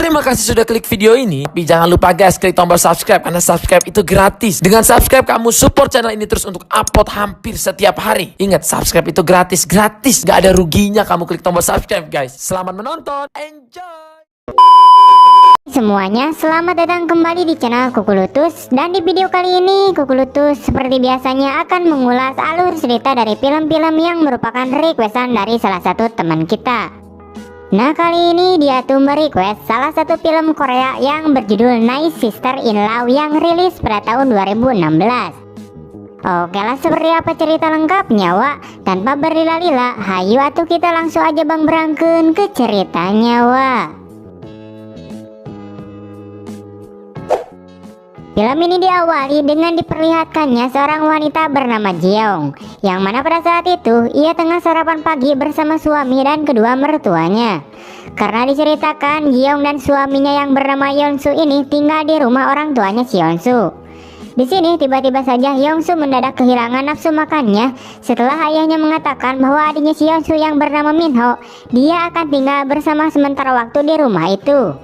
Terima kasih sudah klik video ini. Tapi jangan lupa guys, klik tombol subscribe karena subscribe itu gratis. Dengan subscribe kamu support channel ini terus untuk upload hampir setiap hari. Ingat, subscribe itu gratis. Gak ada ruginya kamu klik tombol subscribe guys. Selamat menonton. Enjoy. Semuanya, selamat datang kembali di channel Kukulutus. Dan di video kali ini Kukulutus seperti biasanya akan mengulas alur cerita dari film-film yang merupakan requestan dari salah satu teman kita. Nah, kali ini dia tuh merequest salah satu film Korea yang berjudul Nice Sister in Law yang rilis pada tahun 2016. Oke lah, seperti apa cerita lengkapnya Wak? Tanpa berlila-lila, hayu atuh kita langsung aja bang berangkeun ke ceritanya Wak. Film ini diawali dengan diperlihatkannya seorang wanita bernama Jeong, yang mana pada saat itu ia tengah sarapan pagi bersama suami dan kedua mertuanya. Karena diceritakan Jeong dan suaminya yang bernama Yeonsu ini tinggal di rumah orang tuanya si Yeonsu. Di sini tiba-tiba saja Yeonsu mendadak kehilangan nafsu makannya setelah ayahnya mengatakan bahwa adiknya si Yeonsu yang bernama Minho dia akan tinggal bersama sementara waktu di rumah itu.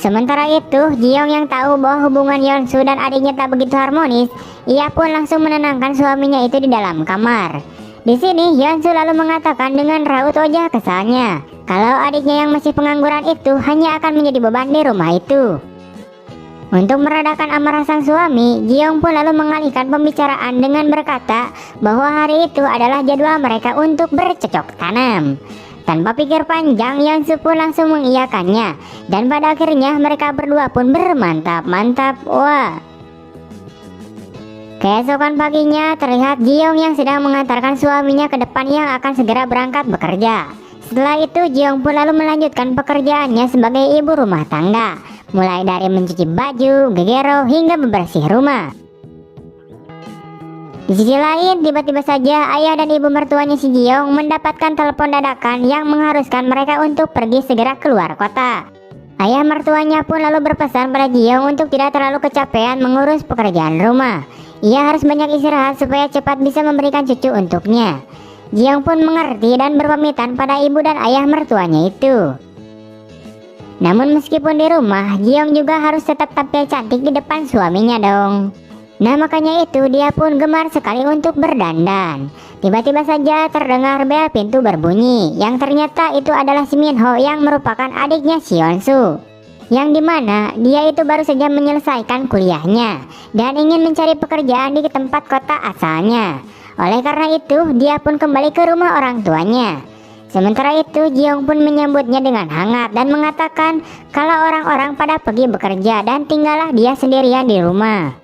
Sementara itu, Jeong yang tahu bahwa hubungan Yeonsu dan adiknya tak begitu harmonis, ia pun langsung menenangkan suaminya itu di dalam kamar. Di sini, Yeonsu lalu mengatakan dengan raut wajah kesalnya, kalau adiknya yang masih pengangguran itu hanya akan menjadi beban di rumah itu. Untuk meredakan amarah sang suami, Jeong pun lalu mengalihkan pembicaraan dengan berkata bahwa hari itu adalah jadwal mereka untuk bercocok tanam. Tanpa pikir panjang, Yeonsu pun langsung mengiyakannya. Dan pada akhirnya mereka berdua pun bermantap-mantap. Wah. Keesokan paginya terlihat Jeong yang sedang mengantarkan suaminya ke depan yang akan segera berangkat bekerja. Setelah itu Jeong pun lalu melanjutkan pekerjaannya sebagai ibu rumah tangga. Mulai dari mencuci baju, gegero, hingga membersih rumah. Di sisi lain, tiba-tiba saja ayah dan ibu mertuanya si Jeong mendapatkan telepon dadakan yang mengharuskan mereka untuk pergi segera keluar kota. Ayah mertuanya pun lalu berpesan pada Jeong untuk tidak terlalu kecapean mengurus pekerjaan rumah. Ia harus banyak istirahat supaya cepat bisa memberikan cucu untuknya. Jeong pun mengerti dan berpamitan pada ibu dan ayah mertuanya itu. Namun meskipun di rumah, Jeong juga harus tetap tampil cantik di depan suaminya dong. Nah, makanya itu dia pun gemar sekali untuk berdandan. Tiba-tiba saja terdengar bel pintu berbunyi, yang ternyata itu adalah si Minho yang merupakan adiknya si Yeonsu. Yang dimana dia itu baru saja menyelesaikan kuliahnya dan ingin mencari pekerjaan di tempat kota asalnya. Oleh karena itu dia pun kembali ke rumah orang tuanya. Sementara itu Jeong pun menyambutnya dengan hangat dan mengatakan kalau orang-orang pada pergi bekerja dan tinggallah dia sendirian di rumah.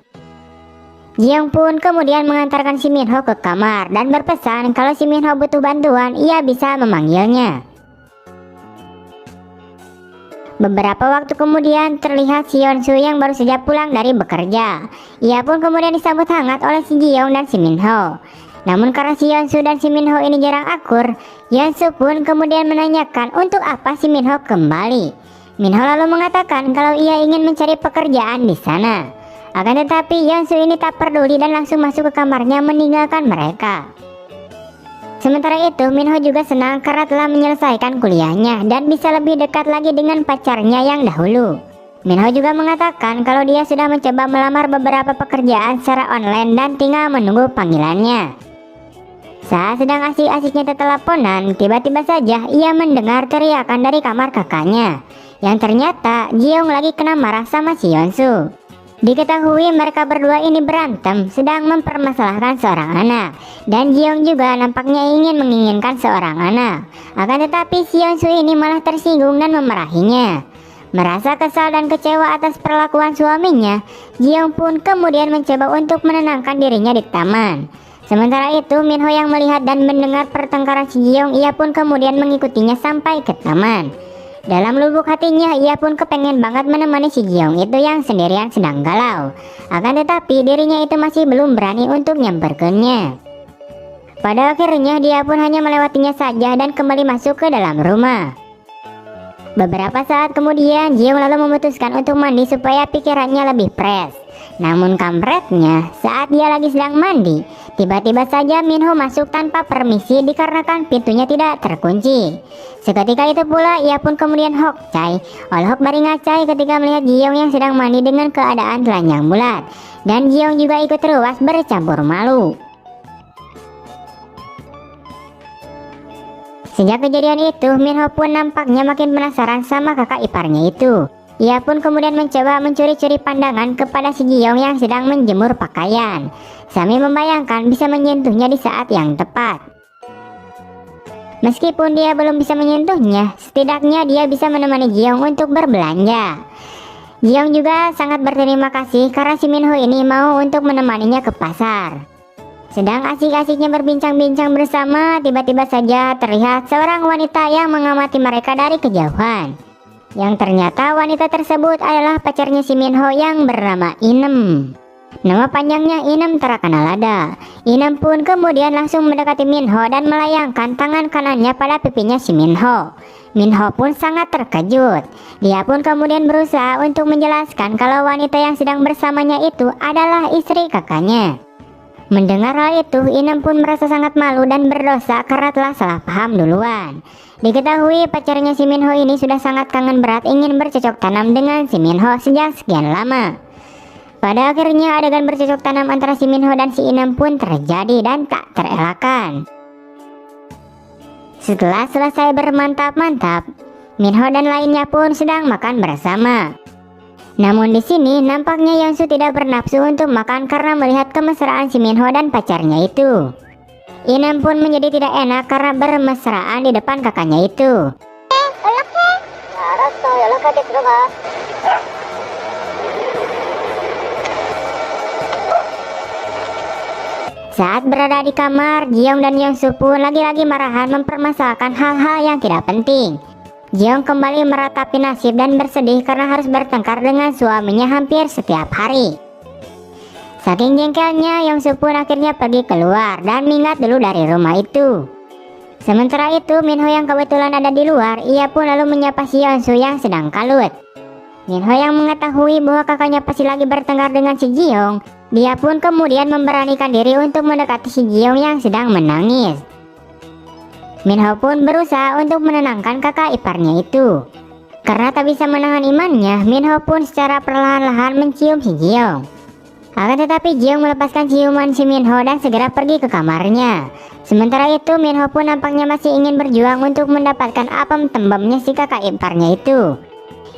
Jeong pun kemudian mengantarkan si Minho ke kamar dan berpesan kalau si Minho butuh bantuan ia bisa memanggilnya. Beberapa waktu kemudian terlihat si Yeonsu yang baru saja pulang dari bekerja. Ia pun kemudian disambut hangat oleh si Jeong dan si Minho. Namun karena si Yeonsu dan si Minho ini jarang akur, Yeonsu pun kemudian menanyakan untuk apa si Minho kembali. Minho lalu mengatakan kalau ia ingin mencari pekerjaan di sana. Akan tetapi Yeonsu ini tak peduli dan langsung masuk ke kamarnya meninggalkan mereka. Sementara itu Minho juga senang karena telah menyelesaikan kuliahnya dan bisa lebih dekat lagi dengan pacarnya yang dahulu. Minho juga mengatakan kalau dia sudah mencoba melamar beberapa pekerjaan secara online dan tinggal menunggu panggilannya. Saat sedang asik-asiknya teleponan, tiba-tiba saja ia mendengar teriakan dari kamar kakaknya, yang ternyata Jeong lagi kena marah sama si Yeonsu. Diketahui mereka berdua ini berantem sedang mempermasalahkan seorang anak, dan Jeong juga nampaknya menginginkan seorang anak. Akan tetapi si Yeonsu ini malah tersinggung dan memarahinya. Merasa kesal dan kecewa atas perlakuan suaminya, Jeong pun kemudian mencoba untuk menenangkan dirinya di taman. Sementara itu Minho yang melihat dan mendengar pertengkaran si Jeong, ia pun kemudian mengikutinya sampai ke taman. Dalam lubuk hatinya ia pun kepengen banget menemani si Jeong itu yang sendirian sedang galau. Akan tetapi dirinya itu masih belum berani untuk nyamperkannya. Pada akhirnya dia pun hanya melewatinya saja dan kembali masuk ke dalam rumah. Beberapa saat kemudian, Jiung lalu memutuskan untuk mandi supaya pikirannya lebih fresh. Namun kampretnya, saat dia lagi sedang mandi, tiba-tiba saja Minho masuk tanpa permisi dikarenakan pintunya tidak terkunci. Seketika itu pula ia pun kemudian hokcai. Olhok baringacai ketika melihat Jiung yang sedang mandi dengan keadaan telanjang bulat. Dan Jiung juga ikut ruas bercampur malu. Sejak kejadian itu, Minho pun nampaknya makin penasaran sama kakak iparnya itu. Ia pun kemudian mencoba mencuri-curi pandangan kepada si Jiung yang sedang menjemur pakaian, sambil membayangkan bisa menyentuhnya di saat yang tepat. Meskipun dia belum bisa menyentuhnya, setidaknya dia bisa menemani Jiung untuk berbelanja. Jiung juga sangat berterima kasih karena si Minho ini mau untuk menemaninya ke pasar. Sedang asik-asiknya berbincang-bincang bersama, tiba-tiba saja terlihat seorang wanita yang mengamati mereka dari kejauhan. Yang ternyata wanita tersebut adalah pacarnya si Minho yang bernama Inem. Nama panjangnya Inem Tarakanalada. Inem pun kemudian langsung mendekati Minho dan melayangkan tangan kanannya pada pipinya si Minho. Minho pun sangat terkejut. Dia pun kemudian berusaha untuk menjelaskan kalau wanita yang sedang bersamanya itu adalah istri kakaknya. Mendengar hal itu, Inem pun merasa sangat malu dan berdosa karena telah salah paham duluan. Diketahui pacarnya si Minho ini sudah sangat kangen berat ingin bercocok tanam dengan si Minho sejak sekian lama. Pada akhirnya adegan bercocok tanam antara si Minho dan si Inem pun terjadi dan tak terelakkan. Setelah selesai bermantap-mantap, Minho dan lainnya pun sedang makan bersama. Namun di sini nampaknya Yeonsu tidak bernafsu untuk makan karena melihat kemesraan si Minho dan pacarnya itu. Inem pun menjadi tidak enak karena bermesraan di depan kakaknya itu. Saat berada di kamar, Jiung dan Yeonsu pun lagi-lagi marahan mempermasalahkan hal-hal yang tidak penting. Jiung kembali meratapi nasib dan bersedih karena harus bertengkar dengan suaminya hampir setiap hari. Saking jengkelnya, Yeonsu pun akhirnya pergi keluar dan minggat dulu dari rumah itu. Sementara itu, Minho yang kebetulan ada di luar, ia pun lalu menyapa si Yeonsu yang sedang kalut. Minho yang mengetahui bahwa kakaknya pasti lagi bertengkar dengan si Jiung, dia pun kemudian memberanikan diri untuk mendekati si Jiung yang sedang menangis. Minho pun berusaha untuk menenangkan kakak iparnya itu. Karena tak bisa menahan imannya, Minho pun secara perlahan-lahan mencium si Jiung. Akan tetapi Jiung melepaskan ciuman si Minho dan segera pergi ke kamarnya. Sementara itu Minho pun nampaknya masih ingin berjuang untuk mendapatkan apem tembemnya si kakak iparnya itu.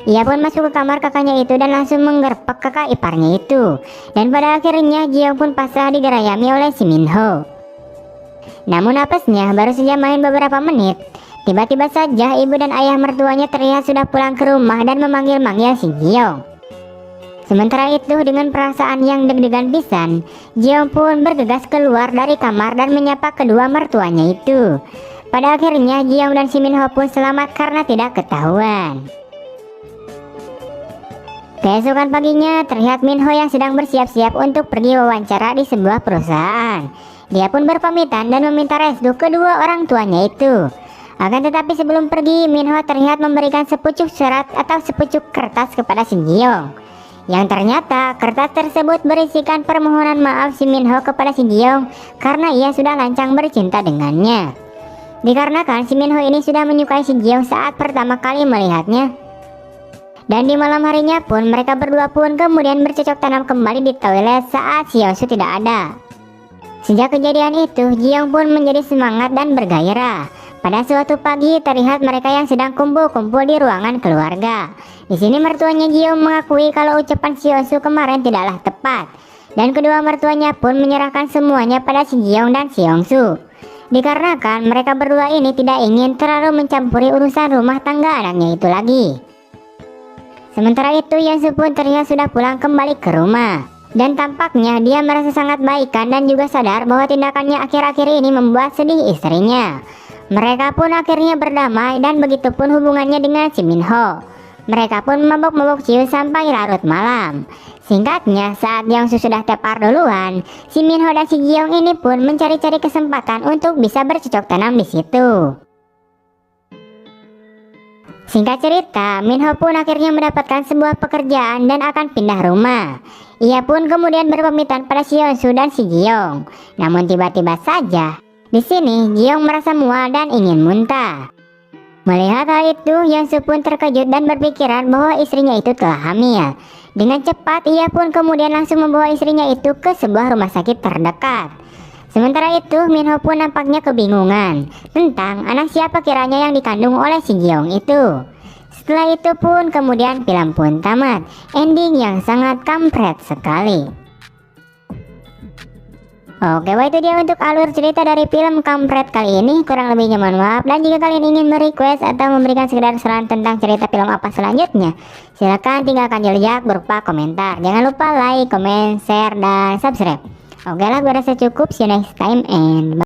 Ia pun masuk ke kamar kakaknya itu dan langsung menggerpak kakak iparnya itu. Dan pada akhirnya Jiung pun pasrah digerayami oleh si Minho. Namun apesnya baru saja main beberapa menit, tiba-tiba saja ibu dan ayah mertuanya terlihat sudah pulang ke rumah dan memanggil-manggil si Jiung. Sementara itu dengan perasaan yang deg-degan pisan, Jiung pun bergegas keluar dari kamar dan menyapa kedua mertuanya itu. Pada akhirnya Jiung dan si Minho pun selamat karena tidak ketahuan. Keesokan paginya terlihat Minho yang sedang bersiap-siap untuk pergi wawancara di sebuah perusahaan. Dia pun berpamitan dan meminta restu kedua orang tuanya itu. Akan tetapi sebelum pergi, Minho terlihat memberikan sepucuk surat atau sepucuk kertas kepada si Jiung. Yang ternyata kertas tersebut berisikan permohonan maaf si Minho kepada si Jiung karena ia sudah lancang bercinta dengannya. Dikarenakan si Minho ini sudah menyukai si Jiung saat pertama kali melihatnya. Dan di malam harinya pun mereka berdua pun kemudian bercocok tanam kembali di toilet saat si Yeonsu tidak ada. Sejak kejadian itu, Jiung pun menjadi semangat dan bergairah. Pada suatu pagi terlihat mereka yang sedang kumpul-kumpul di ruangan keluarga. Di sini mertuanya Jiung mengakui kalau ucapan si Yeonsu kemarin tidaklah tepat. Dan kedua mertuanya pun menyerahkan semuanya pada si Jiung dan si Yeonsu. Dikarenakan mereka berdua ini tidak ingin terlalu mencampuri urusan rumah tangga anaknya itu lagi. Sementara itu Yeonsu pun terlihat sudah pulang kembali ke rumah. Dan tampaknya dia merasa sangat baikan dan juga sadar bahwa tindakannya akhir-akhir ini membuat sedih istrinya. Mereka pun akhirnya berdamai dan begitupun hubungannya dengan si Minho. Mereka pun mabok-mabok ciu sampai larut malam. Singkatnya, saat Yeonsu sudah tepar duluan, si Minho dan si Jiung ini pun mencari-cari kesempatan untuk bisa bercocok tanam di situ. Singkat cerita, Minho pun akhirnya mendapatkan sebuah pekerjaan dan akan pindah rumah. Ia pun kemudian berpamitan pada si Yeonsu dan si Ji-young. Namun tiba-tiba saja, di sini Ji-young merasa mual dan ingin muntah. Melihat hal itu, Yeonsu pun terkejut dan berpikiran bahwa istrinya itu telah hamil. Dengan cepat, ia pun kemudian langsung membawa istrinya itu ke sebuah rumah sakit terdekat. Sementara itu, Minho pun nampaknya kebingungan tentang anak siapa kiranya yang dikandung oleh si Ji-young itu. Setelah itu pun kemudian film pun tamat. Ending yang sangat kampret sekali. Oke, itu dia untuk alur cerita dari film kampret kali ini. Kurang lebihnya mohon maaf. Dan jika kalian ingin merequest atau memberikan sekedar saran tentang cerita film apa selanjutnya, silahkan tinggalkan jejak berupa komentar. Jangan lupa like, comment, share, dan subscribe. Oke lah, gue rasa cukup. See you next time and bye.